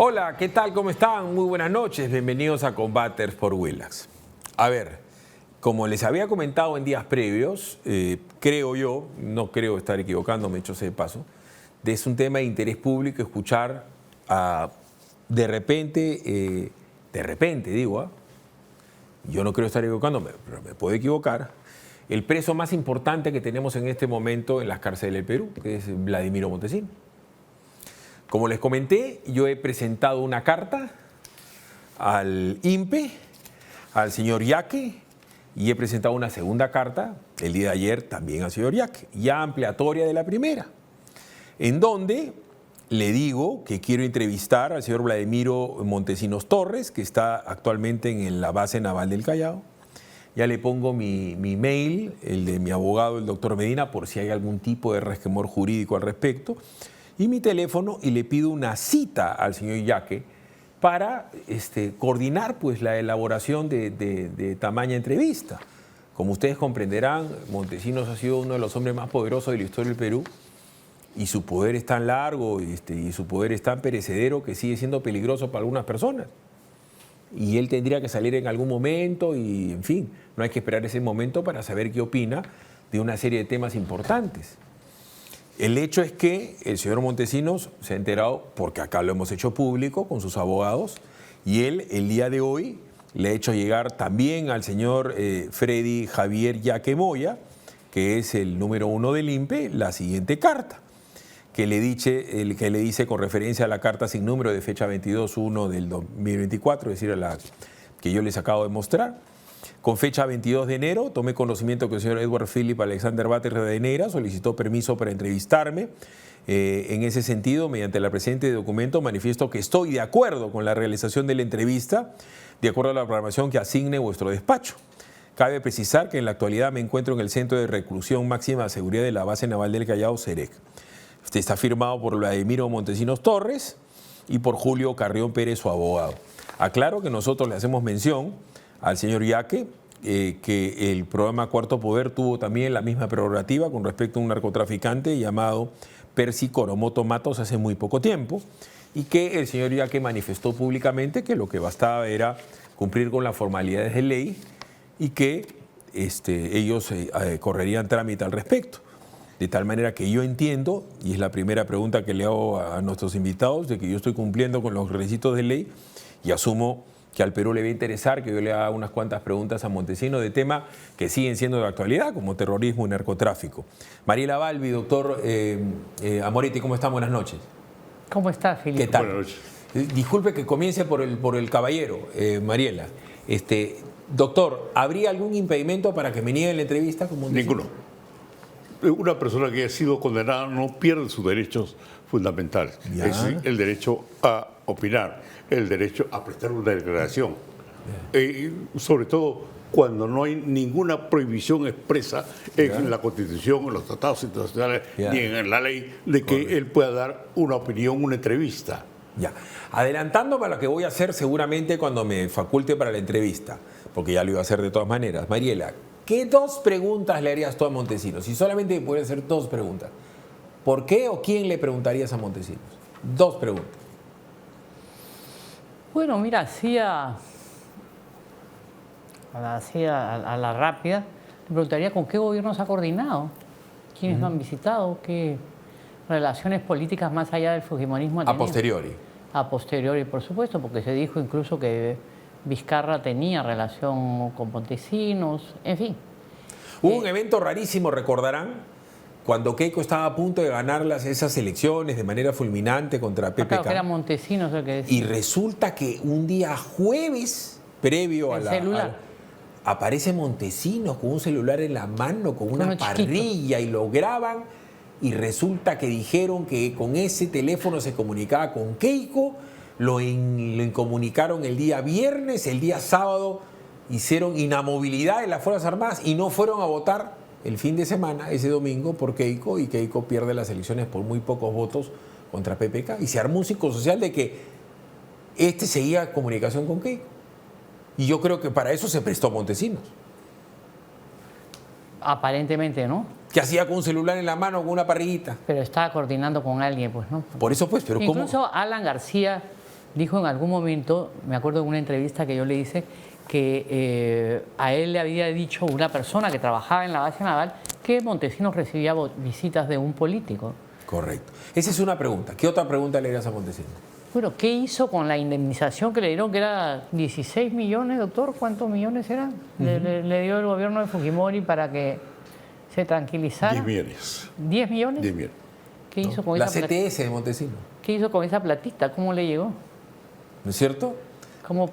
Hola, ¿qué tal? ¿Cómo están? Muy buenas noches. Bienvenidos a Combaters for Willax. A ver, como les había comentado en días previos, creo yo, no creo estar equivocándome, hecho sea de paso, es un tema de interés público escuchar de repente, yo no creo estar equivocándome, pero me puedo equivocar, el preso más importante que tenemos en este momento en las cárceles del Perú, que es Vladimiro Montesinos. Como les comenté, yo he presentado una carta al INPE, al señor Yaque, y he presentado una segunda carta el día de ayer también al señor Yaque, ya ampliatoria de la primera, en donde le digo que quiero entrevistar al señor Vladimiro Montesinos Torres, que está actualmente en la base naval del Callao. Ya le pongo mi mail, el de mi abogado, el doctor Medina, por si hay algún tipo de resquemor jurídico al respecto, y mi teléfono, y le pido una cita al señor Yaque para coordinar pues, la elaboración de tamaña entrevista. Como ustedes comprenderán, Montesinos ha sido uno de los hombres más poderosos de la historia del Perú, y su poder es tan largo y su poder es tan perecedero que sigue siendo peligroso para algunas personas. Y él tendría que salir en algún momento y, en fin, no hay que esperar ese momento para saber qué opina de una serie de temas importantes. El hecho es que el señor Montesinos se ha enterado, porque acá lo hemos hecho público con sus abogados, y él el día de hoy le ha hecho llegar también al señor Freddy Javier Yaque Moya, que es el número 1 del INPE, la siguiente carta, que le dice con referencia a la carta sin número de fecha 22/1 del 2024, es decir, a la que yo les acabo de mostrar. Con fecha 22 de enero, tomé conocimiento que el señor Edward Philip Alexander Bater Rivadeneira solicitó permiso para entrevistarme. En ese sentido, mediante la presente documento, manifiesto que estoy de acuerdo con la realización de la entrevista, de acuerdo a la programación que asigne vuestro despacho. Cabe precisar que en la actualidad me encuentro en el Centro de Reclusión Máxima de Seguridad de la Base Naval del Callao, CEREC. Está firmado por Vladimiro Montesinos Torres y por Julio Carrión Pérez, su abogado. Aclaro que nosotros le hacemos mención al señor Yaque, que el programa Cuarto Poder tuvo también la misma prerrogativa con respecto a un narcotraficante llamado Percy Coromoto Matos hace muy poco tiempo, y que el señor Yaque manifestó públicamente que lo que bastaba era cumplir con las formalidades de ley y que ellos correrían trámite al respecto. De tal manera que yo entiendo, y es la primera pregunta que le hago a nuestros invitados, de que yo estoy cumpliendo con los requisitos de ley y asumo que al Perú le va a interesar que yo le haga unas cuantas preguntas a Montesinos de temas que siguen siendo de actualidad, como terrorismo y narcotráfico. Mariela Balbi, doctor Amoretti, ¿cómo están? Buenas noches. ¿Cómo estás, Filipe? ¿Qué tal? Buenas noches. Disculpe que comience por el caballero, Mariela. Doctor, ¿habría algún impedimento para que me niegue la entrevista con Montesinos? Ninguno. Una persona que ha sido condenada no pierde sus derechos fundamentales. Ya. Es decir, el derecho a opinar, el derecho a prestar una declaración. Sobre todo cuando no hay ninguna prohibición expresa en la Constitución, en los tratados internacionales, ni en la ley, de que él pueda dar una opinión, una entrevista. Ya. Adelantándome a lo que voy a hacer seguramente cuando me faculte para la entrevista, porque ya lo iba a hacer de todas maneras. Mariela, ¿qué dos preguntas le harías tú a Montesinos? Si solamente pueden ser dos preguntas. ¿Por qué o quién le preguntarías a Montesinos? Dos preguntas. Bueno, mira, así a la rápida, le preguntaría con qué gobierno se ha coordinado, quiénes lo han visitado, qué relaciones políticas más allá del fujimorismo ha tenido. A posteriori. A posteriori, por supuesto, porque se dijo incluso que Vizcarra tenía relación con Montesinos, en fin. Hubo un evento rarísimo, recordarán, cuando Keiko estaba a punto de ganar esas elecciones de manera fulminante contra PPK. Claro, que era Montesinos el que decía. Y resulta que un día jueves, previo El celular. aparece Montesinos con un celular en la mano, con una parrilla, y lo graban, y resulta que dijeron que con ese teléfono se comunicaba con Keiko, lo incomunicaron el día viernes, el día sábado hicieron inamovilidad en las Fuerzas Armadas y no fueron a votar el fin de semana, ese domingo, por Keiko, y Keiko pierde las elecciones por muy pocos votos contra PPK, y se armó un psicosocial de que seguía comunicación con Keiko. Y yo creo que para eso se prestó Montesinos. Aparentemente, ¿no? ¿Qué hacía con un celular en la mano, con una parrillita? Pero estaba coordinando con alguien, pues, ¿no? Por eso, pues, pero incluso ¿cómo? Alan García dijo en algún momento, me acuerdo de una entrevista que yo le hice, que a él le había dicho una persona que trabajaba en la base naval que Montesinos recibía visitas de un político. Correcto. Esa es una pregunta. ¿Qué otra pregunta le harías a Montesinos? Bueno, ¿qué hizo con la indemnización que le dieron, que era 16 millones, doctor? ¿Cuántos millones eran? Le dio el gobierno de Fujimori para que se tranquilizara. 10 millones. ¿10 millones? 10 millones. ¿Qué hizo con La esa platita? CTS de Montesinos, ¿Qué hizo con esa platita? ¿Cómo le llegó? ¿no es cierto? ¿Cómo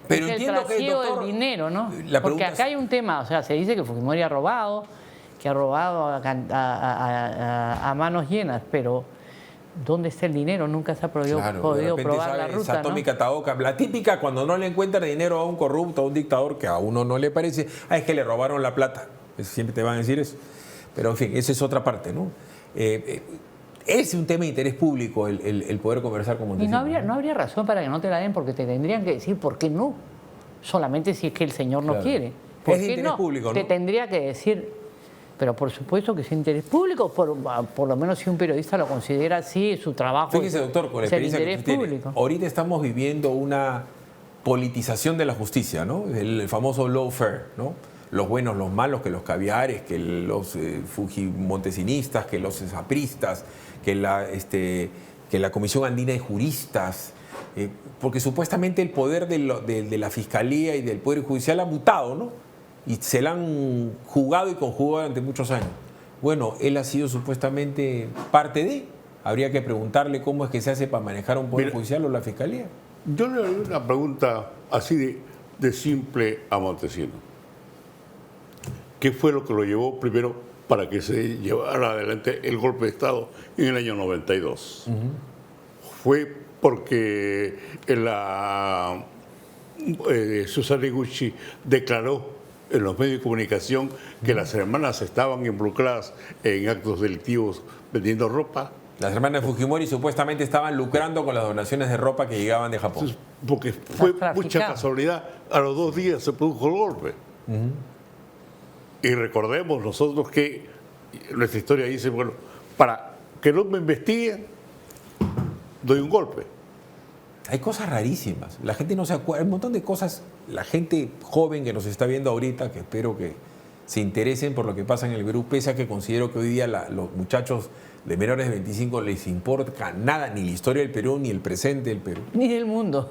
Pero es el entiendo que, trasiego doctor, del dinero, ¿no? la Porque pregunta acá es- hay un tema, o sea, se dice que Fujimori ha robado, que ha robado a manos llenas, pero ¿dónde está el dinero? Nunca se ha podido Claro, de probar repente la sabe ruta, Satomi ¿no? Kataoka, la típica cuando no le encuentra dinero a un corrupto, a un dictador que a uno no le parece, es que le robaron la plata. Siempre te van a decir eso. Pero en fin, esa es otra parte, ¿no? Es un tema de interés público el poder conversar con Y Montesinos. no habría razón para que no te la den, porque te tendrían que decir por qué no. Solamente si es que el señor no Claro. quiere. Es ¿Por de qué interés no? público, ¿no? Te tendría que decir, pero por supuesto que es interés público, por lo menos si un periodista lo considera así, su trabajo Fíjese, es, doctor, con la es el experiencia que interés usted tiene, público. ahorita estamos viviendo una politización de la justicia, ¿no? El famoso lawfare, ¿no? Los buenos, los malos, que los caviares, que los fujimontesinistas, que los apristas, que la Comisión Andina de Juristas, porque supuestamente el poder de la Fiscalía y del Poder Judicial ha mutado, ¿no? Y se la han jugado y conjugado durante muchos años. Bueno, él ha sido supuestamente parte de. Habría que preguntarle cómo es que se hace para manejar un Poder Mira, Judicial o la Fiscalía. Yo le haría una pregunta así de simple a Montesinos. ¿Qué fue lo que lo llevó primero para que se llevara adelante el golpe de Estado en el año 92? Fue porque Susana Iguchi declaró en los medios de comunicación que las hermanas estaban involucradas en actos delictivos vendiendo ropa. Las hermanas Fujimori supuestamente estaban lucrando con las donaciones de ropa que llegaban de Japón. Entonces, porque fue traficando. mucha casualidad, a los 2 días se produjo el golpe. Y recordemos nosotros que nuestra historia dice, bueno, para que no me investiguen, doy un golpe. Hay cosas rarísimas. La gente no se acuerda. Hay un montón de cosas. La gente joven que nos está viendo ahorita, que espero que se interesen por lo que pasa en el Perú, pese a que considero que hoy día los muchachos de menores de 25 les importa nada, ni la historia del Perú, ni el presente del Perú, Ni del mundo.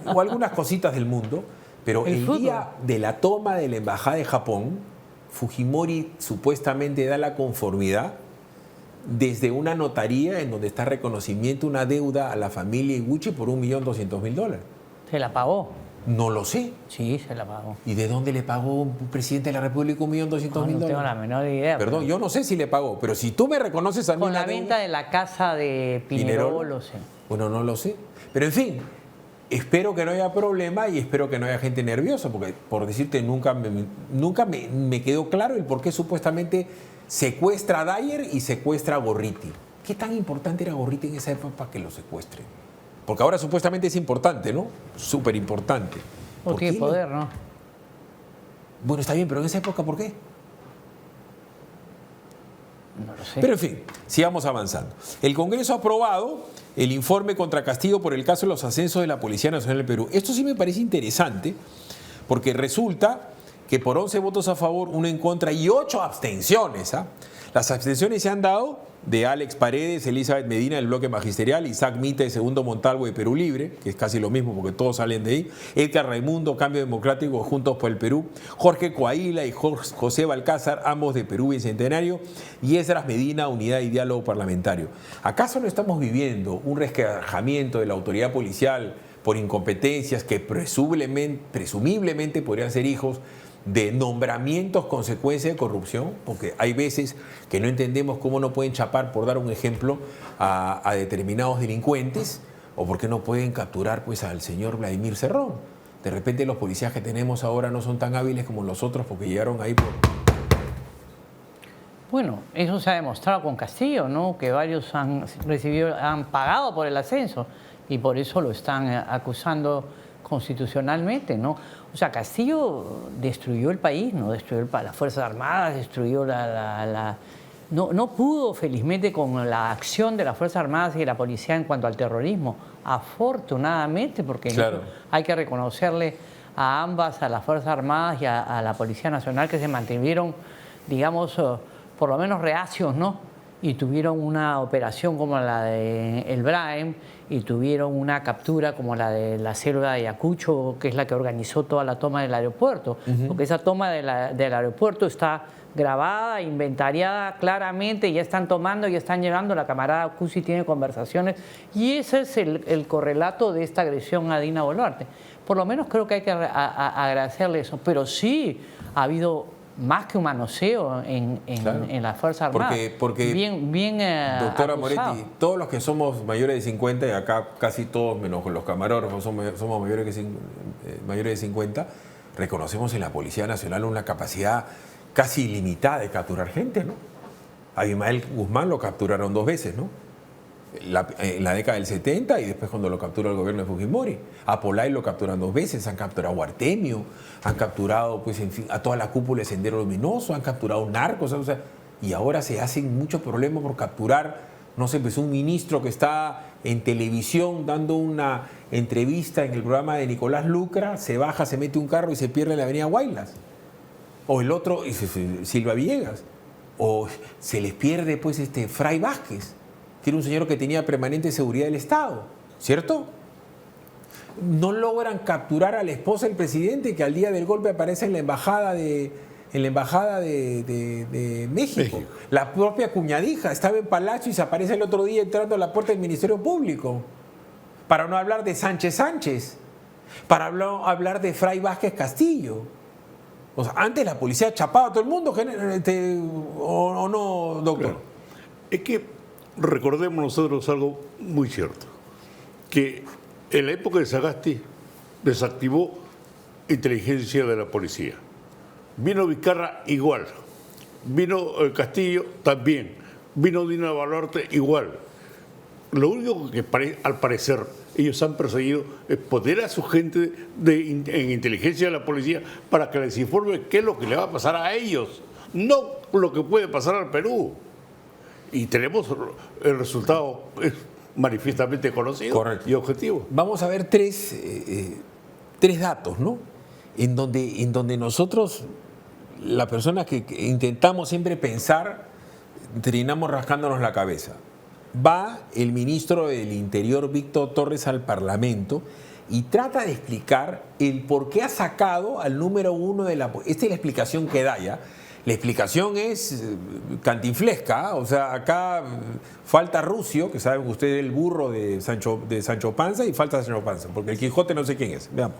o algunas cositas del mundo. Pero El el fútbol. día de la toma de la embajada de Japón, Fujimori supuestamente da la conformidad desde una notaría en donde está reconocimiento una deuda a la familia Iguchi por $1.200.000. Se la pagó. No lo sé. Sí, se la pagó. ¿Y de dónde le pagó un presidente de la República $1.200.000? No tengo la menor idea. Perdón, yo no sé si le pagó, pero si tú me reconoces a mí Con una la deuda- venta de la casa de Pinerolo, sí. Bueno, no lo sé. Pero en fin, espero que no haya problema y espero que no haya gente nerviosa, porque por decirte, nunca me quedó claro el por qué supuestamente secuestra a Dyer y secuestra a Gorriti. ¿Qué tan importante era Gorriti en esa época para que lo secuestren? Porque ahora supuestamente es importante, ¿no? Súper importante. O ¿Por tiene qué poder, ¿no? Bueno, está bien, pero en esa época, ¿por qué? No lo sé. Pero en fin, sigamos avanzando. El Congreso ha aprobado el informe contra Castillo por el caso de los ascensos de la Policía Nacional del Perú. Esto sí me parece interesante porque resulta que por 11 votos a favor, 1 en contra y 8 abstenciones. Las abstenciones se han dado de Alex Paredes, Elizabeth Medina del bloque magisterial, Isaac Mita de Segundo Montalvo de Perú Libre, que es casi lo mismo porque todos salen de ahí, Edgar Raimundo, Cambio Democrático, Juntos por el Perú, Jorge Coahuila y José Balcázar, ambos de Perú Bicentenario, y Esdras Medina, Unidad y Diálogo Parlamentario. ¿Acaso no estamos viviendo un resquebrajamiento de la autoridad policial por incompetencias que presumiblemente podrían ser hijos de nombramientos consecuencia de corrupción? Porque hay veces que no entendemos cómo no pueden chapar, por dar un ejemplo, a determinados delincuentes, o por qué no pueden capturar pues al señor Vladimir Cerrón. De repente los policías que tenemos ahora no son tan hábiles como los otros porque llegaron ahí por... Bueno, eso se ha demostrado con Castillo, ¿no? Que varios han pagado por el ascenso y por eso lo están acusando constitucionalmente, ¿no? O sea, Castillo destruyó el país, no destruyó las Fuerzas Armadas, destruyó no pudo felizmente con la acción de las Fuerzas Armadas y de la policía en cuanto al terrorismo, afortunadamente, porque Claro. hay que reconocerle a ambas, a las Fuerzas Armadas y a la Policía Nacional, que se mantuvieron, digamos, por lo menos reacios, ¿no? Y tuvieron una operación como la de El Braem, y tuvieron una captura como la de la célula de Ayacucho, que es la que organizó toda la toma del aeropuerto, porque esa toma del aeropuerto está grabada, inventariada claramente, ya están tomando, ya están llevando, la camarada Cusi tiene conversaciones, y ese es el correlato de esta agresión a Dina Boluarte. Por lo menos creo que hay que agradecerle eso, pero sí ha habido más que un manoseo en las Fuerzas Armadas. Porque bien doctora acusado. Moretti, todos los que somos mayores de 50, y acá casi todos, menos los camarógrafos, somos mayores de 50, reconocemos en la Policía Nacional una capacidad casi ilimitada de capturar gente, ¿no? A Abimael Guzmán lo capturaron 2 veces, ¿no? En la década del 70 y después cuando lo capturó el gobierno de Fujimori. A Polay lo capturan 2 veces, han capturado a Artemio, han capturado, pues, en fin, a toda la cúpula de Sendero Luminoso, han capturado narcos, o sea, y ahora se hacen muchos problemas por capturar, no sé, pues un ministro que está en televisión dando una entrevista en el programa de Nicolás Lucra, se baja, se mete un carro y se pierde en la avenida Guaylas. O el otro, Silva Villegas. O se les pierde, pues, Fray Vázquez, que era un señor que tenía permanente seguridad del Estado, ¿cierto? No logran capturar a la esposa del presidente, que al día del golpe aparece en la embajada de México. La propia cuñadija estaba en Palacio y se aparece el otro día entrando a la puerta del Ministerio Público. Para no hablar de Sánchez Sánchez, para hablar de Fray Vázquez Castillo. O sea, antes la policía chapaba a todo el mundo, ¿o no, doctor? Claro. Es que recordemos nosotros algo muy cierto, que en la época de Sagasti desactivó inteligencia de la policía. Vino Vizcarra igual, vino Castillo también, vino Dina Boluarte igual. Lo único que al parecer ellos han perseguido es poner a su gente en inteligencia de la policía para que les informe qué es lo que le va a pasar a ellos, no lo que puede pasar al Perú. Y tenemos el resultado es manifiestamente conocido. Correcto. Y objetivo. Vamos a ver tres datos, ¿no? En donde nosotros, la persona que intentamos siempre pensar, terminamos rascándonos la cabeza. Va el ministro del Interior, Víctor Torres, al Parlamento y trata de explicar el por qué ha sacado al número 1 de la... Esta es la explicación que da ya. La explicación es cantinflesca, o sea, acá falta Rucio, que saben ustedes el burro de Sancho Panza, y falta Sancho Panza, porque el Quijote no sé quién es. Veamos.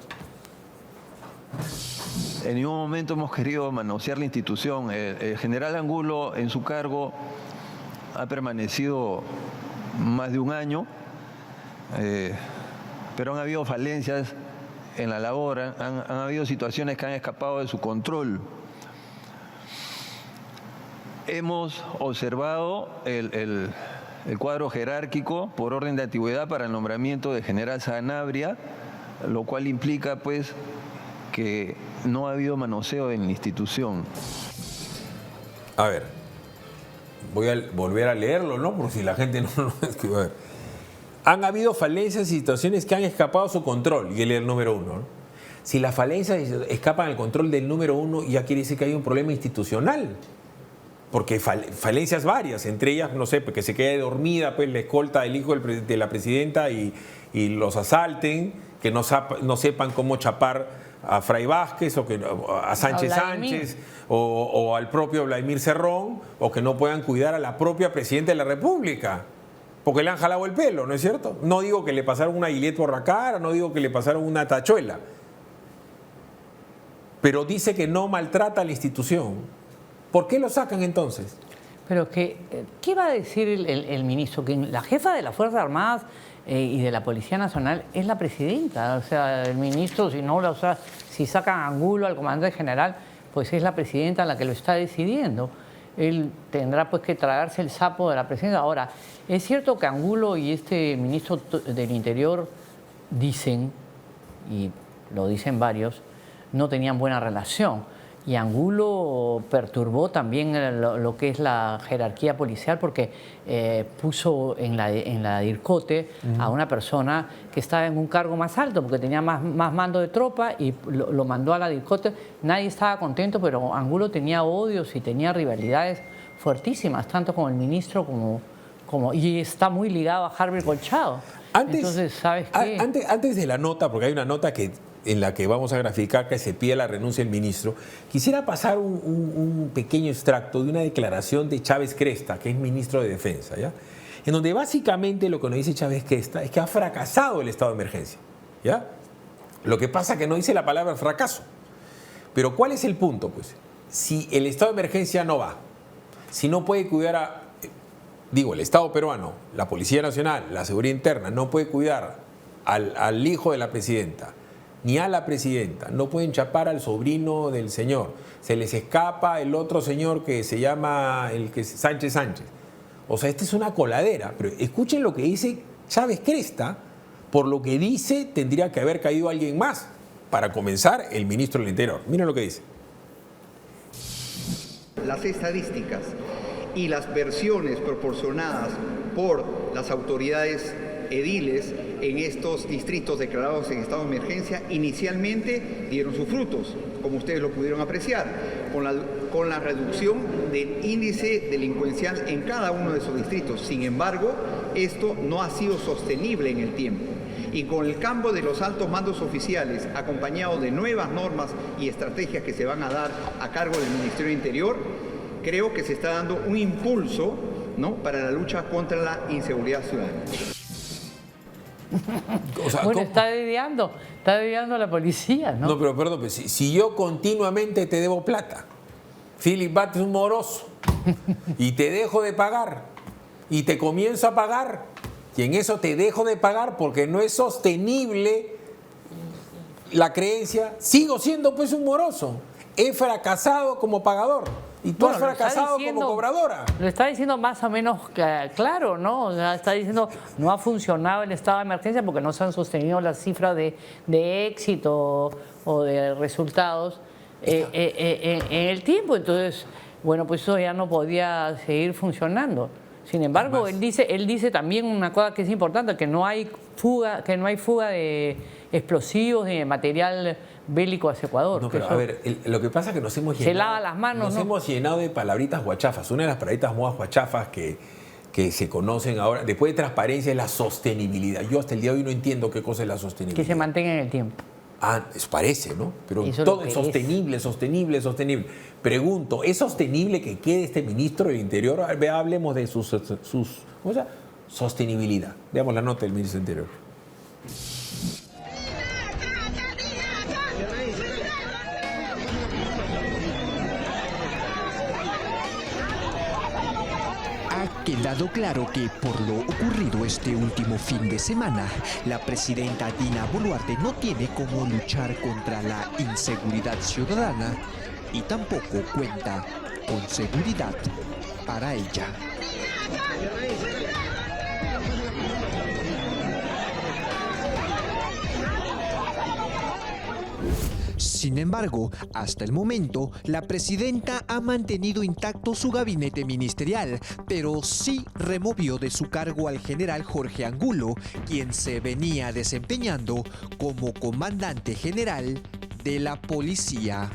En ningún momento hemos querido manosear la institución. El general Angulo, en su cargo, ha permanecido más de un año, pero han habido falencias en la labor, han habido situaciones que han escapado de su control. Hemos observado el cuadro jerárquico por orden de antigüedad para el nombramiento de general Sanabria, lo cual implica, pues, que no ha habido manoseo en la institución. A ver, voy a volver a leerlo, ¿no? Por si la gente no lo escribe. A ver. Han habido falencias y situaciones que han escapado a su control, y él es el número 1, ¿no? Si las falencias escapan al control del número 1, ya quiere decir que hay un problema institucional. Porque falencias varias, entre ellas, no sé, porque se quede dormida pues la escolta del hijo de la presidenta y los asalten, que no sepan cómo chapar a Fray Vázquez o a Sánchez Sánchez o al propio Vladimir Cerrón, o que no puedan cuidar a la propia presidenta de la República, porque le han jalado el pelo, ¿no es cierto? No digo que le pasaron una guillet por la cara, no digo que le pasaron una tachuela, pero dice que no maltrata a la institución. ¿Por qué lo sacan entonces? Pero ¿qué va a decir el ministro? Que la jefa de las Fuerzas Armadas y de la Policía Nacional es la presidenta. O sea, el ministro, si sacan a Angulo, al comandante general, pues es la presidenta la que lo está decidiendo. Él tendrá pues que tragarse el sapo de la presidenta. Ahora, es cierto que Angulo y este ministro del Interior dicen, y lo dicen varios, no tenían buena relación. Y Angulo perturbó también lo que es la jerarquía policial porque puso en la DIRCOTE a una persona que estaba en un cargo más alto porque tenía más mando de tropa y lo mandó a la DIRCOTE. Nadie estaba contento, pero Angulo tenía odios y tenía rivalidades fuertísimas, tanto con el ministro y está muy ligado a Harvey Colchado. Entonces, ¿sabes qué? Antes de la nota, porque hay una nota en la que vamos a graficar que se pide la renuncia del ministro, quisiera pasar un pequeño extracto de una declaración de Chávez Cresta, que es ministro de Defensa, ¿ya? En donde básicamente lo que nos dice Chávez Cresta es que ha fracasado el estado de emergencia, ¿ya? Lo que pasa es que no dice la palabra fracaso. Pero ¿cuál es el punto? Pues, si el estado de emergencia no va, si no puede cuidar el Estado peruano, la Policía Nacional, la Seguridad Interna, no puede cuidar al hijo de la presidenta, ni a la presidenta, no pueden chapar al sobrino del señor, se les escapa el otro señor que se llama Sánchez. O sea, esta es una coladera, pero escuchen lo que dice Chávez Cresta, por lo que dice tendría que haber caído alguien más, para comenzar el ministro del Interior. Miren lo que dice. Las estadísticas y las versiones proporcionadas por las autoridades ediles en estos distritos declarados en estado de emergencia inicialmente dieron sus frutos, como ustedes lo pudieron apreciar, con la reducción del índice delincuencial en cada uno de esos distritos. Sin embargo, esto no ha sido sostenible en el tiempo. Y con el cambio de los altos mandos oficiales, acompañado de nuevas normas y estrategias que se van a dar a cargo del Ministerio del Interior, creo que se está dando un impulso, ¿no?, para la lucha contra la inseguridad ciudadana. O sea, bueno, está dediando a la policía, ¿no? No, pero perdón, pues, si yo continuamente te debo plata, Philip Bat es un moroso, y te dejo de pagar, y te comienzo a pagar, y en eso te dejo de pagar porque no es sostenible la creencia, sigo siendo pues un moroso, he fracasado como pagador. Y tú has fracasado como cobradora. Lo está diciendo más o menos claro, ¿no? O sea, está diciendo no ha funcionado el estado de emergencia porque no se han sostenido las cifras de éxito o de resultados en el tiempo. Entonces, bueno, pues eso ya no podía seguir funcionando. Sin embargo, él dice también una cosa que es importante, que no hay fuga de explosivos ni de material bélico hacia Ecuador. No, pero a ver, lo que pasa es que nos hemos llenado, se lava las manos, ¿no? Hemos llenado de palabritas guachafas. Una de las palabritas más guachafas que se conocen ahora, después de transparencia, es la sostenibilidad. Yo hasta el día de hoy no entiendo qué cosa es la sostenibilidad. Que se mantenga en el tiempo. Eso parece, ¿no? Pero todo es sostenible. Pregunto, ¿es sostenible que quede este ministro del Interior? Hablemos de sus ¿cómo se llama? Sostenibilidad. Veamos la nota del ministro del Interior. Ha quedado claro que por lo ocurrido este último fin de semana, la presidenta Dina Boluarte no tiene cómo luchar contra la inseguridad ciudadana y tampoco cuenta con seguridad para ella. Sin embargo, hasta el momento, la presidenta ha mantenido intacto su gabinete ministerial, pero sí removió de su cargo al general Jorge Angulo, quien se venía desempeñando como comandante general de la policía.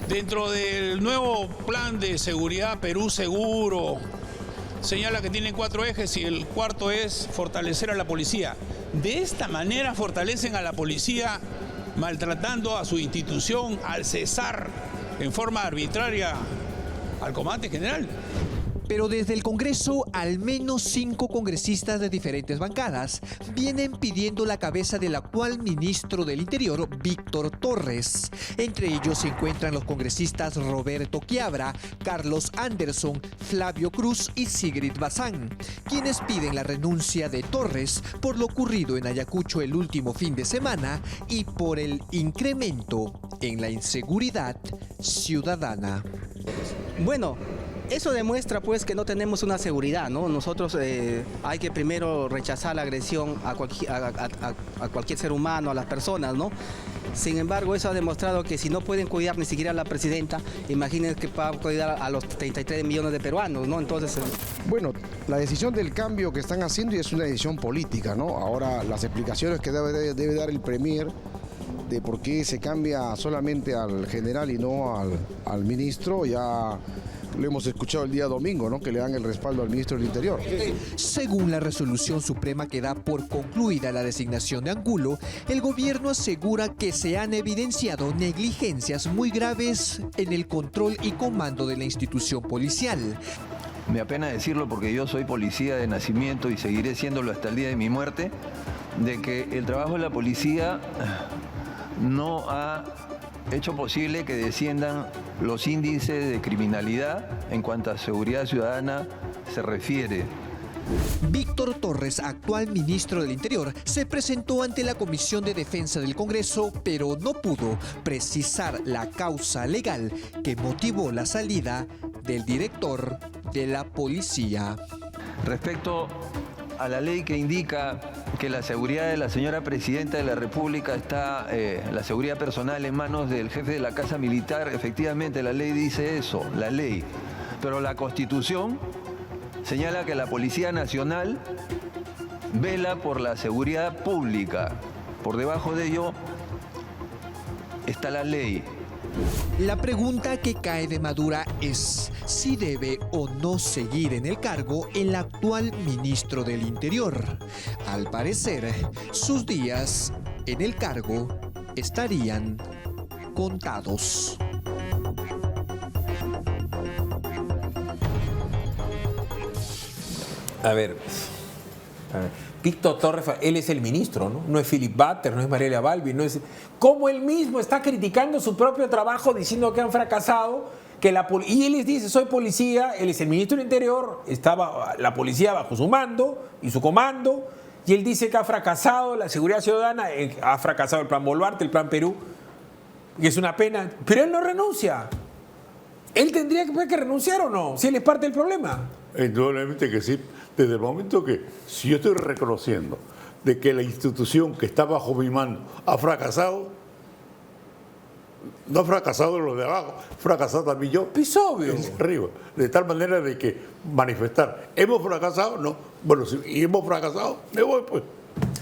Dentro del nuevo plan de seguridad Perú Seguro, señala que tiene 4 ejes y el cuarto es fortalecer a la policía. De esta manera fortalecen a la policía, maltratando a su institución al cesar en forma arbitraria al comandante general. Pero desde el Congreso, al menos 5 congresistas de diferentes bancadas vienen pidiendo la cabeza del actual ministro del Interior, Víctor Torres. Entre ellos se encuentran los congresistas Roberto Quiabra, Carlos Anderson, Flavio Cruz y Sigrid Bazán, quienes piden la renuncia de Torres por lo ocurrido en Ayacucho el último fin de semana y por el incremento en la inseguridad ciudadana. Bueno, eso demuestra pues que no tenemos una seguridad, ¿no? Nosotros hay que primero rechazar la agresión a cualquier ser humano, a las personas, ¿no? Sin embargo, eso ha demostrado que si no pueden cuidar ni siquiera a la presidenta, imaginen que va a cuidar a los 33 millones de peruanos, ¿no? Entonces... Bueno, la decisión del cambio que están haciendo es una decisión política, ¿no? Ahora, las explicaciones que debe dar el Premier de por qué se cambia solamente al general y no al ministro, ya lo hemos escuchado el día domingo, ¿no? Que le dan el respaldo al ministro del Interior. Según la resolución suprema que da por concluida la designación de Angulo, el gobierno asegura que se han evidenciado negligencias muy graves en el control y comando de la institución policial. Me apena decirlo porque yo soy policía de nacimiento y seguiré siéndolo hasta el día de mi muerte, de que el trabajo de la policía no ha hecho posible que desciendan los índices de criminalidad en cuanto a seguridad ciudadana se refiere. Víctor Torres, actual ministro del Interior, se presentó ante la Comisión de Defensa del Congreso, pero no pudo precisar la causa legal que motivó la salida del director de la policía. Respecto a la ley que indica que la seguridad de la señora Presidenta de la República está, la seguridad personal en manos del jefe de la Casa Militar, efectivamente la ley dice eso, la ley. Pero la Constitución señala que la Policía Nacional vela por la seguridad pública. Por debajo de ello está la ley. La pregunta que cae de Madura es si debe o no seguir en el cargo el actual ministro del Interior. Al parecer, sus días en el cargo estarían contados. A ver. Víctor Torres, él es el ministro, ¿no? No es Philip Butter, no es Mariela Balbi, no es... Como él mismo está criticando su propio trabajo, diciendo que han fracasado, y él les dice, soy policía, él es el ministro del Interior, estaba la policía bajo su mando y su comando, y él dice que ha fracasado la seguridad ciudadana, ha fracasado el plan Boluarte, el plan Perú, y es una pena, pero él no renuncia. ¿Él tendría que renunciar o no? Si él es parte del problema. Indudablemente que sí. Desde el momento que, si yo estoy reconociendo de que la institución que está bajo mi mando ha fracasado, no ha fracasado los de abajo, fracasado también yo. Es obvio. Arriba. De tal manera de que manifestar, ¿hemos fracasado? No. Bueno, si hemos fracasado, me voy pues.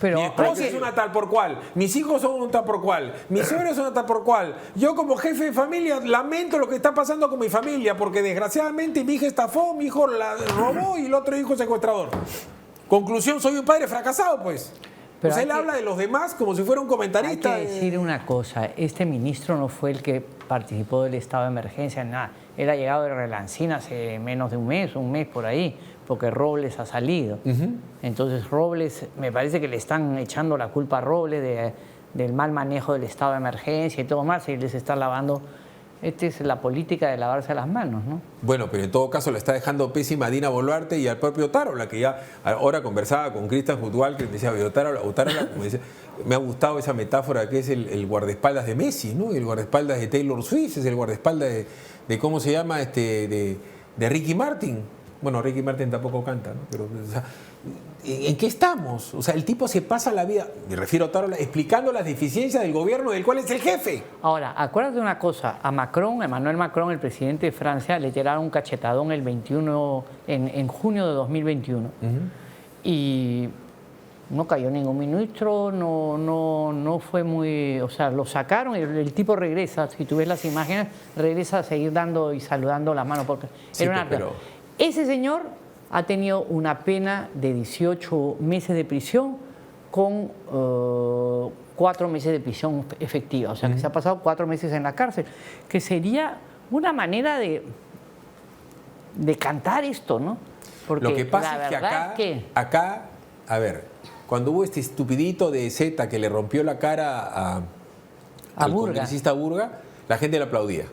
Pero mi esposa es una tal por cual, mis hijos son un tal por cual, mis suegros son una tal por cual. Yo como jefe de familia lamento lo que está pasando con mi familia, porque desgraciadamente mi hija estafó, mi hijo la robó y el otro hijo es secuestrador. Conclusión, soy un padre fracasado, pues. Pero él habla de los demás como si fuera un comentarista. Hay que decir una cosa, este ministro no fue el que participó del estado de emergencia, nada. Él ha llegado de Relancina hace menos de un mes por ahí, porque Robles ha salido. Entonces Robles, me parece que le están echando la culpa a Robles del mal manejo del estado de emergencia y todo más, y les está lavando. Esta es la política de lavarse las manos, ¿no? Bueno, pero en todo caso le está dejando pésima a Dina Boluarte y al propio Tarola, que ya ahora conversaba con Cristian Jutval, que me decía, Tarola, me decía, me ha gustado esa metáfora que es el guardaespaldas de Messi, ¿no? El guardaespaldas de Taylor Swift, es el guardaespaldas de ¿cómo se llama? De Ricky Martin. Bueno, Ricky Martin tampoco canta, ¿no? Pero, o sea, ¿en qué estamos? O sea, el tipo se pasa la vida, me refiero a Tarola, explicando las deficiencias del gobierno del cual es el jefe. Ahora, acuérdate de una cosa, a Emmanuel Macron, el presidente de Francia, le tiraron un cachetadón en junio de 2021. Y no cayó ningún ministro, no fue muy... O sea, lo sacaron y el tipo regresa, si tú ves las imágenes, regresa a seguir dando y saludando la mano, porque sí, era una... Ese señor ha tenido una pena de 18 meses de prisión con 4 meses de prisión efectiva. O sea, que se ha pasado 4 meses en la cárcel, que sería una manera de cantar esto, ¿no? Porque lo que pasa es que acá, a ver, cuando hubo este estupidito de Zeta que le rompió la cara al congresista Burga, la gente le aplaudía.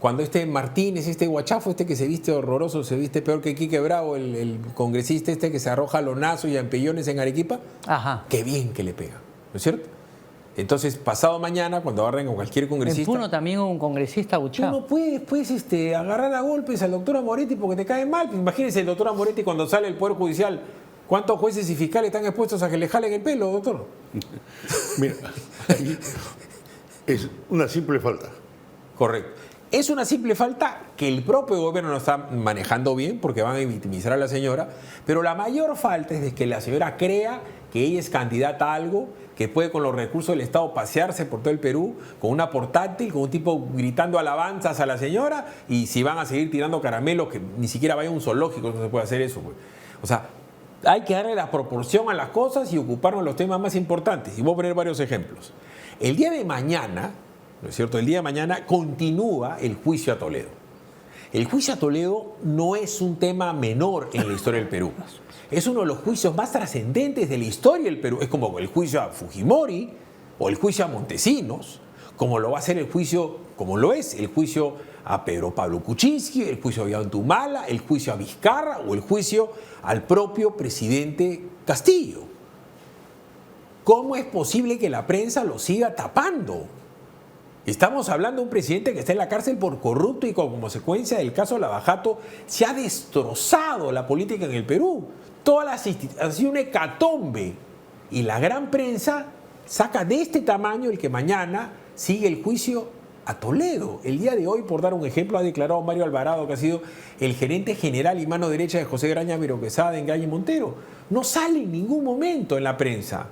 Cuando este Martínez, este guachafo, este que se viste horroroso, se viste peor que Quique Bravo, el congresista este que se arroja a lonazos y a empellones en Arequipa, qué bien que le pega, ¿no es cierto? Entonces, pasado mañana, cuando agarren a cualquier congresista... En Puno también hubo un congresista buchado. Tú no puedes, pues, agarrar a golpes al doctor Amoretti porque te cae mal. Imagínense el doctor Amoretti cuando sale del Poder Judicial. ¿Cuántos jueces y fiscales están expuestos a que le jalen el pelo, doctor? Mira, Es una simple falta. Correcto. Es una simple falta que el propio gobierno no está manejando bien porque van a victimizar a la señora, pero la mayor falta es de que la señora crea que ella es candidata a algo, que puede con los recursos del Estado pasearse por todo el Perú con una portátil, con un tipo gritando alabanzas a la señora, y si van a seguir tirando caramelos, que ni siquiera vaya a un zoológico, no se puede hacer eso, pues. O sea, hay que darle la proporción a las cosas y ocuparnos de los temas más importantes. Y voy a poner varios ejemplos. El día de mañana, ¿no es cierto? El día de mañana continúa el juicio a Toledo. El juicio a Toledo no es un tema menor en la historia del Perú. Es uno de los juicios más trascendentes de la historia del Perú. Es como el juicio a Fujimori o el juicio a Montesinos, como lo va a ser el juicio, como lo es el juicio a Pedro Pablo Kuczynski, el juicio a Ollanta, el juicio a Vizcarra o el juicio al propio presidente Castillo. ¿Cómo es posible que la prensa lo siga tapando? Estamos hablando de un presidente que está en la cárcel por corrupto y como consecuencia del caso Lava Jato se ha destrozado la política en el Perú. Todas las instituciones, ha sido una hecatombe. Y la gran prensa saca de este tamaño el que mañana sigue el juicio a Toledo. El día de hoy, por dar un ejemplo, ha declarado Mario Alvarado, que ha sido el gerente general y mano derecha de José Graña Miro Quesada, Engaña y Montero. No sale en ningún momento en la prensa.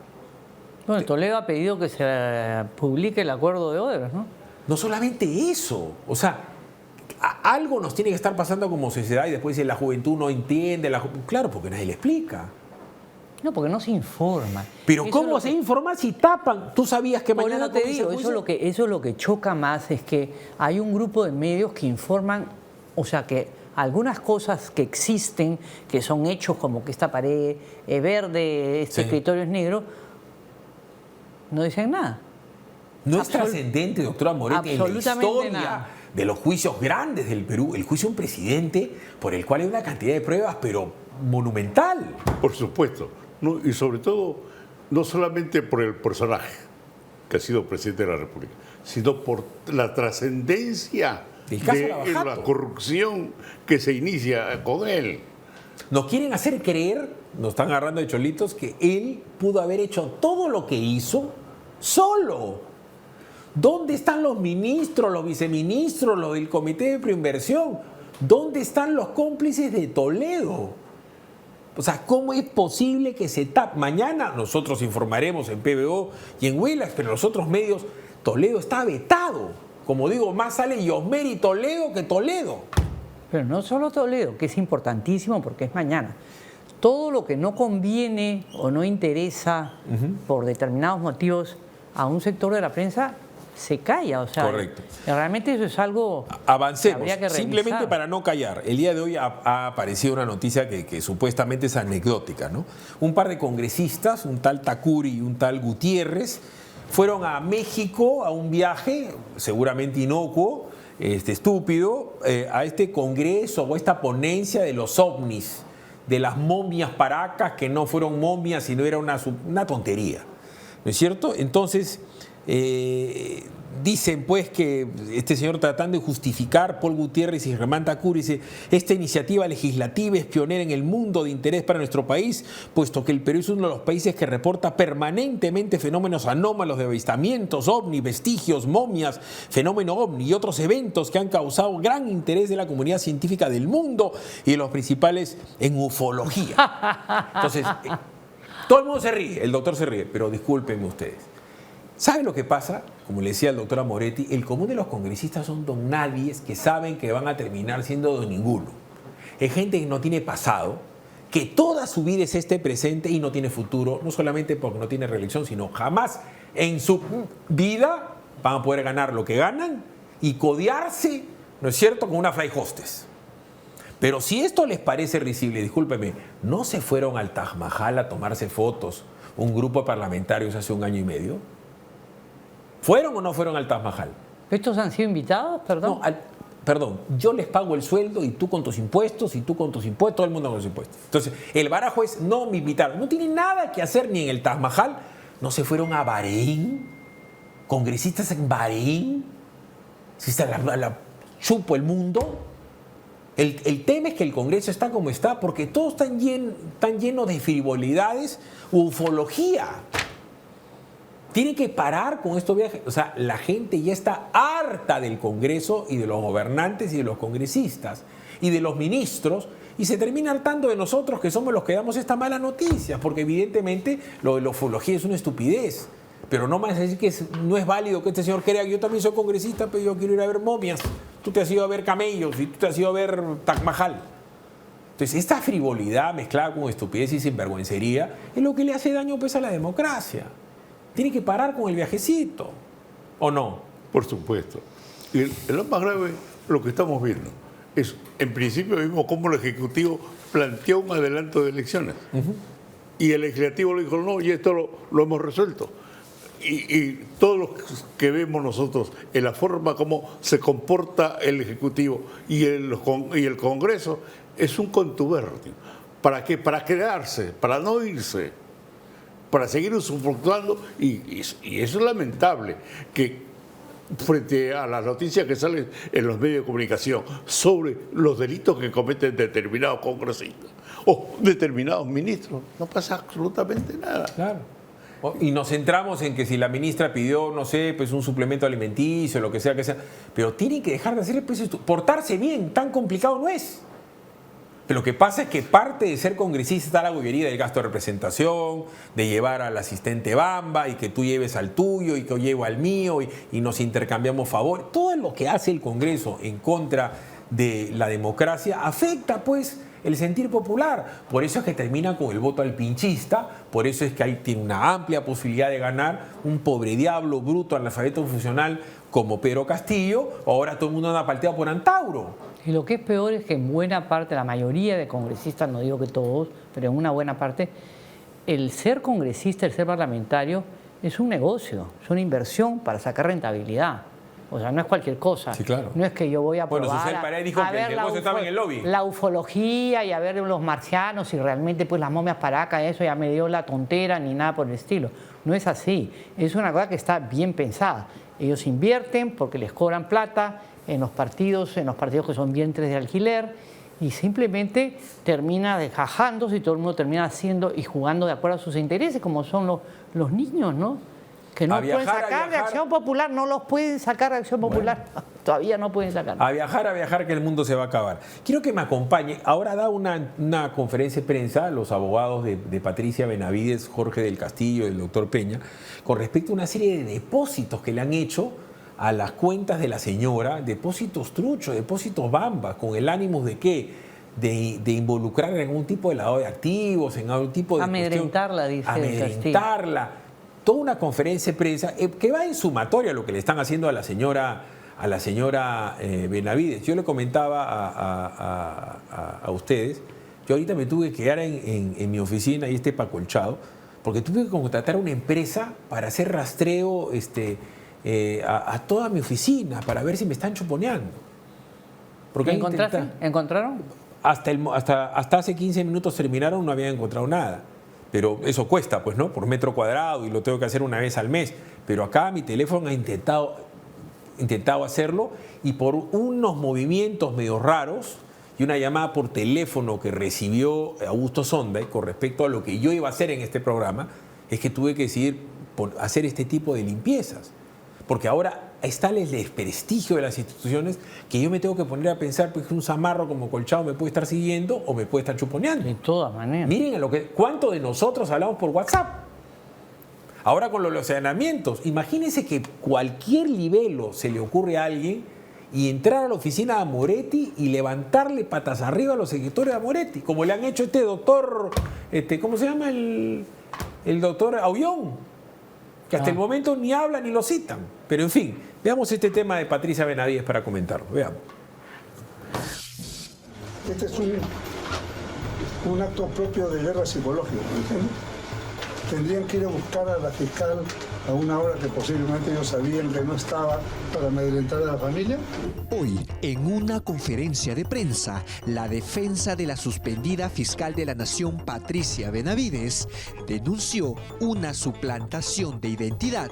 Bueno, Toledo ha pedido que se publique el acuerdo de Odebrecht, ¿no? No solamente eso, o sea, algo nos tiene que estar pasando como sociedad y después si la juventud no entiende, claro, porque nadie le explica. No, porque no se informa. Pero ¿cómo se informa si tapan? Tú sabías que mañana te digo, eso es lo que choca más, es que hay un grupo de medios que informan, o sea, que algunas cosas que existen, que son hechos como que esta pared es verde, este escritorio es negro, no dicen nada. No es trascendente, doctora Moretti, en la historia nada de los juicios grandes del Perú, el juicio de un presidente por el cual hay una cantidad de pruebas, pero monumental. Por supuesto. No, y sobre todo, no solamente por el personaje que ha sido presidente de la República, sino por la trascendencia de la corrupción que se inicia con él. Nos quieren hacer creer, nos están agarrando de cholitos, que él pudo haber hecho todo lo que hizo solo. ¿Dónde están los ministros, los viceministros, los del Comité de Preinversión? ¿Dónde están los cómplices de Toledo? O sea, ¿cómo es posible que se tape? Mañana nosotros informaremos en PBO y en Willax, pero en los otros medios Toledo está vetado. Como digo, más sale Yosmeri Toledo que Toledo. Pero no solo Toledo, que es importantísimo porque es mañana. Todo lo que no conviene o no interesa por determinados motivos a un sector de la prensa se calla. O sea, correcto. Realmente eso es algo avancemos, que habría que revisar. Simplemente para no callar. El día de hoy ha aparecido una noticia que supuestamente es anecdótica, ¿no? Un par de congresistas, un tal Takuri y un tal Gutiérrez, fueron a México a un viaje, seguramente inocuo, estúpido, a este congreso o esta ponencia de los ovnis, de las momias paracas que no fueron momias, sino era una tontería, ¿no es cierto? Entonces, dicen pues que este señor tratando de justificar, Paul Gutiérrez y Germán Takuri, dice, esta iniciativa legislativa es pionera en el mundo de interés para nuestro país, puesto que el Perú es uno de los países que reporta permanentemente fenómenos anómalos de avistamientos, ovni, vestigios, momias, fenómeno ovni y otros eventos que han causado gran interés de la comunidad científica del mundo y de los principales en ufología. Entonces, todo el mundo se ríe, el doctor se ríe, pero discúlpenme ustedes. ¿Saben lo que pasa? Como le decía el doctor Moretti, el común de los congresistas son don nadies que saben que van a terminar siendo don ninguno. Es gente que no tiene pasado, que toda su vida es este presente y no tiene futuro, no solamente porque no tiene reelección, sino jamás en su vida van a poder ganar lo que ganan y codearse, ¿no es cierto?, con una fly hostess. Pero si esto les parece risible, discúlpeme, ¿no se fueron al Taj Mahal a tomarse fotos un grupo de parlamentarios hace 1 año y medio? ¿Fueron o no fueron al Taj Mahal? ¿Estos han sido invitados? Perdón. No, perdón, yo les pago el sueldo y tú con tus impuestos, y tú con tus impuestos, todo el mundo con sus impuestos. Entonces, el barajo es, no me invitaron. No tienen nada que hacer ni en el Taj Mahal. ¿No se fueron a Bahrein? ¿Congresistas en Bahrein? ¿Si se la chupo el mundo? El tema es que el Congreso está como está porque todos están llenos de frivolidades u ufología. Tiene que parar con estos viajes. O sea, la gente ya está harta del Congreso y de los gobernantes y de los congresistas y de los ministros, y se termina hartando de nosotros, que somos los que damos esta mala noticia, porque evidentemente lo de la ufología es una estupidez. Pero no me vas a decir que no es válido que este señor crea que yo también soy congresista, pero yo quiero ir a ver momias. Tú te has ido a ver camellos y tú te has ido a ver Taj Mahal. Entonces, esta frivolidad mezclada con estupidez y sinvergüencería es lo que le hace daño pues a la democracia. Tiene que parar con el viajecito, ¿o no? Por supuesto. Y lo más grave, lo que estamos viendo, es, en principio vimos cómo el Ejecutivo planteó un adelanto de elecciones. Y el Legislativo le dijo, no, y esto lo hemos resuelto. Y todo lo que vemos nosotros en la forma como se comporta el Ejecutivo y el Congreso es un contubernio. ¿Para qué? Para quedarse, para no irse, para seguir usufructuando. Y eso es lamentable, que frente a las noticias que salen en los medios de comunicación sobre los delitos que cometen determinados congresistas o determinados ministros, no pasa absolutamente nada. Claro. Y nos centramos en que si la ministra pidió, no sé, pues un suplemento alimenticio, lo que sea, pero tienen que dejar de hacer pues esto. Portarse bien, tan complicado no es. Pero lo que pasa es que parte de ser congresista está la bobería del gasto de representación, de llevar al asistente Bamba y que tú lleves al tuyo y que yo llevo al mío y nos intercambiamos favores. Todo lo que hace el Congreso en contra de la democracia afecta pues el sentir popular. Por eso es que termina con el voto al pinchista, por eso es que ahí tiene una amplia posibilidad de ganar un pobre diablo bruto analfabeto funcional como Pedro Castillo. Ahora todo el mundo anda palteado por Antauro. Y lo que es peor es que en buena parte, la mayoría de congresistas, no digo que todos, pero en una buena parte, el ser congresista, el ser parlamentario, es un negocio, es una inversión para sacar rentabilidad. O sea, no es cualquier cosa. Sí, claro. No es que yo voy a probar Susel Paredes dijo que el negocio estaba en el lobby. La ufología y a ver los marcianos y realmente pues las momias paracas, eso ya me dio la tontera ni nada por el estilo. No es así. Es una cosa que está bien pensada. Ellos invierten porque les cobran plata en los partidos que son vientres de alquiler, y simplemente termina desgajándose y todo el mundo termina haciendo y jugando de acuerdo a sus intereses, como son los niños, ¿no? Que no pueden sacar de Acción Popular, no los pueden sacar de Acción Popular, bueno, todavía no pueden sacar. A viajar, que el mundo se va a acabar. Quiero que me acompañe. Ahora da una conferencia de prensa los abogados de Patricia Benavides, Jorge del Castillo y el doctor Peña, con respecto a una serie de depósitos que le han hecho a las cuentas de la señora, depósitos truchos, depósitos bambas, con el ánimo de ¿qué? De involucrar en algún tipo de lavado de activos, en algún tipo de amedrentarla, dice amedrentarla. Toda una conferencia de prensa que va en sumatoria a lo que le están haciendo a la señora Benavides. Yo le comentaba a ustedes, yo ahorita me tuve que quedar en mi oficina y pacolchado, porque tuve que contratar a una empresa para hacer rastreo a toda mi oficina para ver si me están chuponeando. ¿Encontraron? Hasta hace 15 minutos terminaron, no habían encontrado nada. Pero eso cuesta, pues, ¿no? Por metro cuadrado y lo tengo que hacer una vez al mes. Pero acá mi teléfono ha intentado hacerlo y por unos movimientos medio raros y una llamada por teléfono que recibió Augusto Sonday con respecto a lo que yo iba a hacer en este programa, es que tuve que decidir hacer este tipo de limpiezas. Porque ahora está el desprestigio de las instituciones que yo me tengo que poner a pensar pues, que un zamarro como Colchado me puede estar siguiendo o me puede estar chuponeando. De todas maneras. Miren cuánto de nosotros hablamos por WhatsApp. Ahora con los allanamientos, imagínense que cualquier libelo se le ocurre a alguien y entrar a la oficina de Amoretti y levantarle patas arriba a los seguidores de Amoretti, como le han hecho este doctor, ¿cómo se llama? El doctor Aullón, que hasta el momento ni habla ni lo citan. Pero en fin, veamos este tema de Patricia Benavides para comentarlo. Veamos. Este es un acto propio de guerra psicológica, ¿entiendes? Tendrían que ir a buscar a la fiscal a una hora que posiblemente ellos sabían que no estaba para amedrentar a la familia. Hoy, en una conferencia de prensa, la defensa de la suspendida fiscal de la Nación, Patricia Benavides, denunció una suplantación de identidad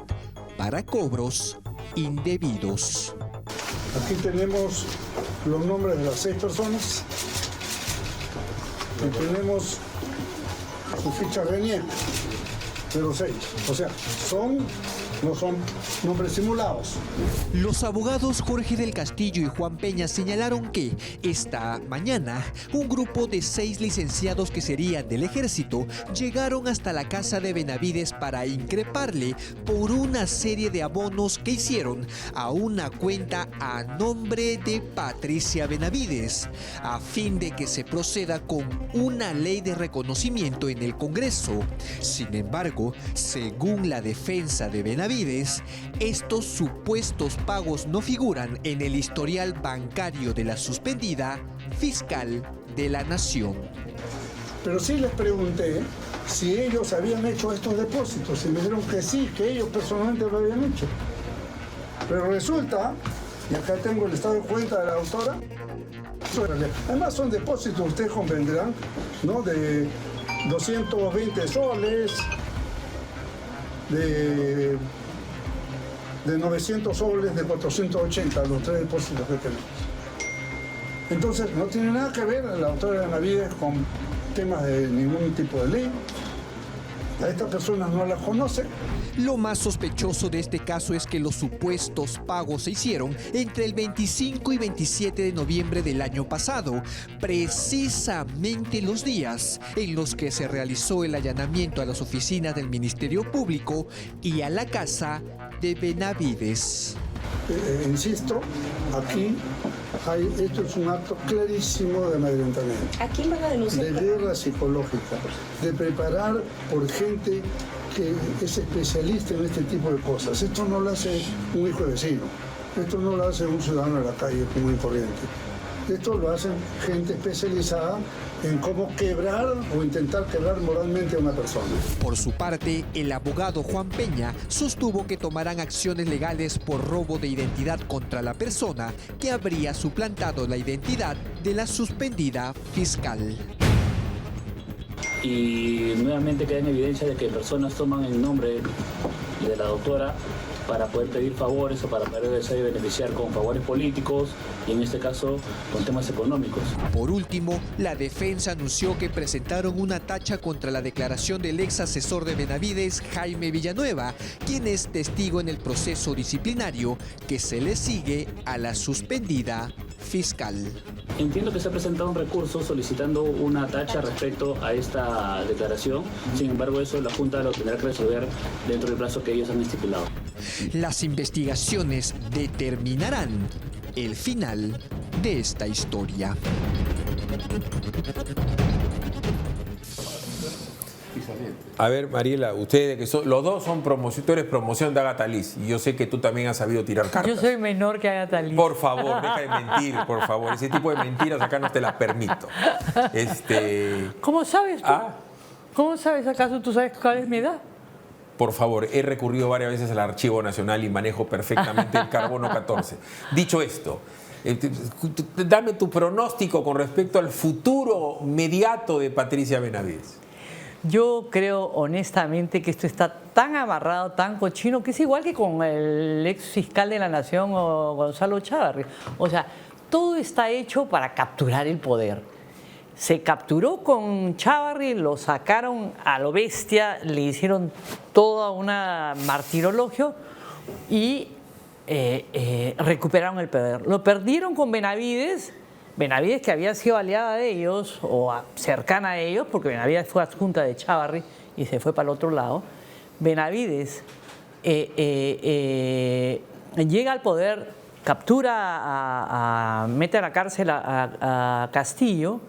para cobros indebidos. Aquí tenemos los nombres de las 6 personas y tenemos su ficha RENIEC 06. O sea, son no son nombres simulados. Los abogados Jorge del Castillo y Juan Peña señalaron que esta mañana un grupo de 6 licenciados que serían del ejército llegaron hasta la casa de Benavides para increparle por una serie de abonos que hicieron a una cuenta a nombre de Patricia Benavides, a fin de que se proceda con una ley de reconocimiento en el Congreso. Sin embargo, según la defensa de Benavides, estos supuestos pagos no figuran en el historial bancario de la suspendida fiscal de la Nación. Pero sí les pregunté si ellos habían hecho estos depósitos y me dijeron que sí, que ellos personalmente lo habían hecho. Pero resulta, y acá tengo el estado de cuenta de la autora, además son depósitos, ustedes comprenderán, ¿no? De 220 soles, de 900 soles, de 480, los 3 depósitos que tenemos. Entonces, no tiene nada que ver la autora de Benavides con temas de ningún tipo de ley. A estas personas no las conocen. Lo más sospechoso de este caso es que los supuestos pagos se hicieron entre el 25 y 27 de noviembre del año pasado, precisamente los días en los que se realizó el allanamiento a las oficinas del Ministerio Público y a la casa de Benavides. Insisto, aquí esto es un acto clarísimo de amedrentamiento. ¿A quién van a denunciar? De guerra psicológica, de preparar por gente que es especialista en este tipo de cosas. Esto no lo hace un hijo de vecino, esto no lo hace un ciudadano de la calle común y corriente. Esto lo hacen gente especializada en cómo quebrar o intentar quebrar moralmente a una persona. Por su parte, el abogado Juan Peña sostuvo que tomarán acciones legales por robo de identidad contra la persona que habría suplantado la identidad de la suspendida fiscal. Y nuevamente queda en evidencia de que personas toman el nombre de la doctora para poder pedir favores o para poder beneficiar con favores políticos y en este caso con temas económicos. Por último, la defensa anunció que presentaron una tacha contra la declaración del ex asesor de Benavides, Jaime Villanueva, quien es testigo en el proceso disciplinario que se le sigue a la suspendida fiscal. Entiendo que se ha presentado un recurso solicitando una tacha respecto a esta declaración, sin embargo eso la Junta lo tendrá que resolver dentro del plazo que ellos han estipulado. Las investigaciones determinarán el final de esta historia. A ver, Mariela, ustedes que son, los dos son promoción, tú eres promoción de Agatha Liz y yo sé que tú también has sabido tirar cartas. Yo soy menor que Agatha Liz. Por favor, deja de mentir, por favor. Ese tipo de mentiras acá no te las permito. ¿Cómo sabes tú? ¿Cómo sabes? ¿Acaso tú sabes cuál es mi edad? Por favor, he recurrido varias veces al Archivo Nacional y manejo perfectamente el carbono 14. Dicho esto, dame tu pronóstico con respecto al futuro inmediato de Patricia Benavides. Yo creo honestamente que esto está tan amarrado, tan cochino, que es igual que con el ex fiscal de la Nación o Gonzalo Chávarri. O sea, todo está hecho para capturar el poder. Se capturó con Chávarri, lo sacaron a lo bestia, le hicieron toda una martirologio y recuperaron el poder. Lo perdieron con Benavides. Benavides, que había sido aliada de ellos o cercana a ellos, porque Benavides fue adjunta de Chávarri y se fue para el otro lado. Benavides llega al poder, captura, mete a la cárcel a Castillo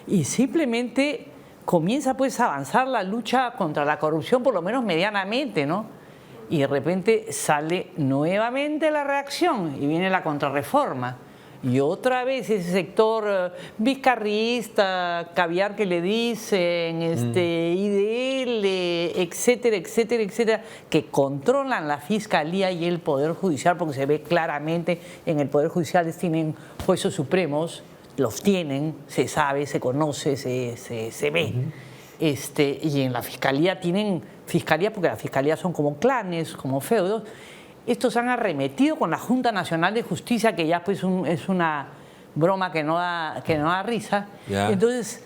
y simplemente comienza pues a avanzar la lucha contra la corrupción, por lo menos medianamente, ¿no? Y de repente sale nuevamente la reacción y viene la contrarreforma. Y otra vez ese sector vizcarrista, caviar que le dicen, IDL, etcétera, etcétera, etcétera, que controlan la Fiscalía y el Poder Judicial, porque se ve claramente en el Poder Judicial tienen jueces supremos, los tienen, se sabe, se conoce, se ve. Y en la Fiscalía tienen Fiscalía, porque la Fiscalía son como clanes, como feudos. Estos han arremetido con la Junta Nacional de Justicia, que ya pues es una broma que no da risa. Ya. Entonces,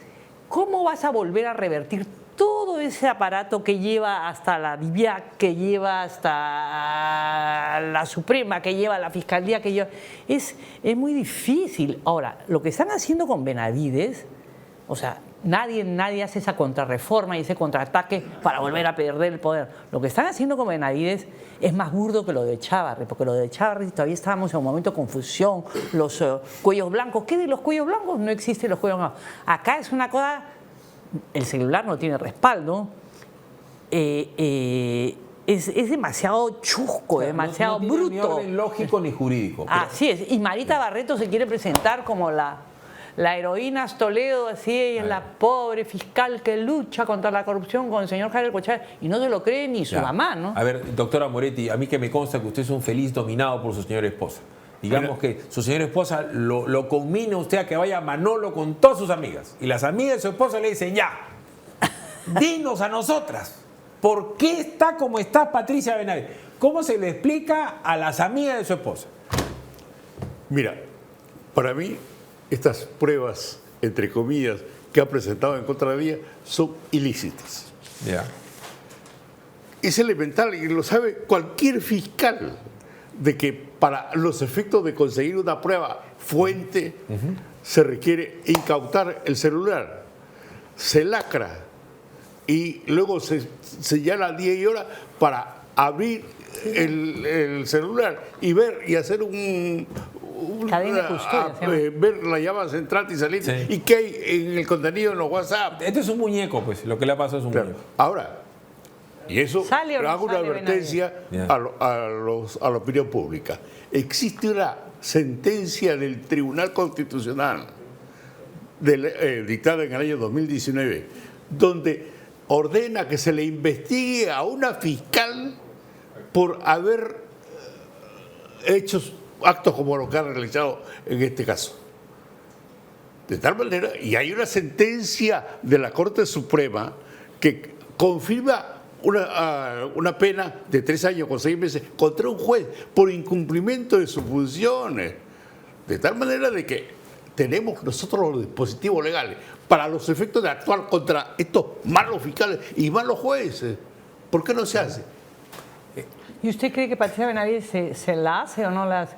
¿cómo vas a volver a revertir todo ese aparato que lleva hasta la DIVIAC, que lleva hasta la Suprema, que lleva la Fiscalía, que lleva... Es muy difícil. Ahora, lo que están haciendo con Benavides, o sea, nadie hace esa contrarreforma y ese contraataque para volver a perder el poder. Lo que están haciendo con Benavides es más burdo que lo de Chávarri, porque lo de Chávarri todavía estábamos en un momento de confusión, los cuellos blancos. ¿Qué de los cuellos blancos? No existen los cuellos blancos. Acá es una cosa... El celular no tiene respaldo, es demasiado chusco, O sea, demasiado no tiene bruto. ni orden lógico ni jurídico. Pero... Así es, y Marita Barreto se quiere presentar como la heroína Toledo, así ella es la pobre fiscal que lucha contra la corrupción con el señor Javier Cochal, y no se lo cree ni su mamá, ¿no? A ver, doctora Moretti, a mí que me consta que usted es un feliz dominado por su señora esposa. Digamos que su señora esposa lo conmina usted a que vaya a Manolo con todas sus amigas. Y las amigas de su esposa le dicen, ya, dinos a nosotras, ¿por qué está como está Patricia Benavides? ¿Cómo se le explica a las amigas de su esposa? Mira, para mí, estas pruebas, entre comillas, que ha presentado en contra de ella, son ilícitas. Ya. Es elemental y lo sabe cualquier fiscal, de que para los efectos de conseguir una prueba fuente se requiere incautar el celular, se lacra y luego se señala día y hora para abrir el celular y ver y hacer cadena de custodia, ver la llave central y salir. Sí. ¿Y qué hay en el contenido en los WhatsApp? Este es un muñeco, pues, lo que le ha pasado es un muñeco. Ahora, y eso ¿Sale o no hago una sale advertencia a la opinión pública. Existe una sentencia del Tribunal Constitucional dictada en el año 2019 donde ordena que se le investigue a una fiscal por haber hecho actos como los que ha realizado en este caso. De tal manera, y hay una sentencia de la Corte Suprema que confirma una pena de 3 años con 6 meses contra un juez por incumplimiento de sus funciones. De tal manera de que tenemos nosotros los dispositivos legales para los efectos de actuar contra estos malos fiscales y malos jueces. ¿Por qué no se hace? ¿Y usted cree que Patricia Benavides se la hace o no la hace?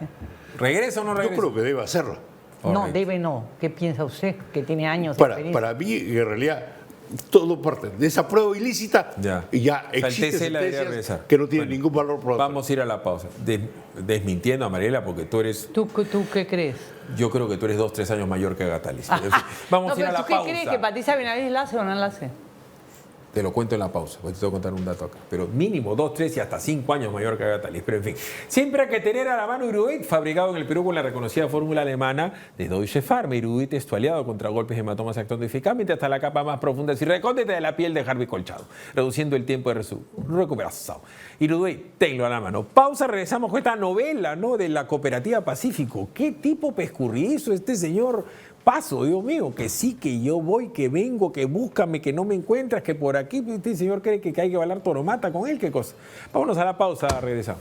¿Regresa o no regresa? Yo creo que debe hacerlo. No, debe no. ¿Qué piensa usted? Que tiene años de experiencia. Para mí, en realidad, todo parte de esa prueba ilícita y ya existen sentencias que no tienen ningún valor probatorio. Vamos a ir a la pausa. Desmintiendo a Mariela, porque tú eres... ¿Tú qué crees? Yo creo que tú eres 2 o 3 años mayor que Agatalis. Vamos a ir a la pausa. ¿Tú qué crees? ¿Que Patricia Benavides la hace o no la hace? Te lo cuento en la pausa, porque te tengo que contar un dato acá. Pero mínimo 2, 3 y hasta 5 años mayor que Agatalis. Pero en fin, siempre hay que tener a la mano Iruit, fabricado en el Perú con la reconocida fórmula alemana de Deutsche Pharma. Iruit es tu aliado contra golpes y hematomas, actuando eficazmente hasta la capa más profunda y recóndita de la piel de Harvey Colchado, reduciendo el tiempo de recuperación. Iruit, tenlo a la mano. Pausa, regresamos con esta novela, ¿no?, de la Cooperativa Pacífico. ¿Qué tipo pescurrizo este señor Paso, Dios mío? Que sí, que yo voy, que vengo, que búscame, que no me encuentras, que por aquí este señor cree que hay que bailar toromata con él, qué cosa. Vámonos a la pausa, regresamos.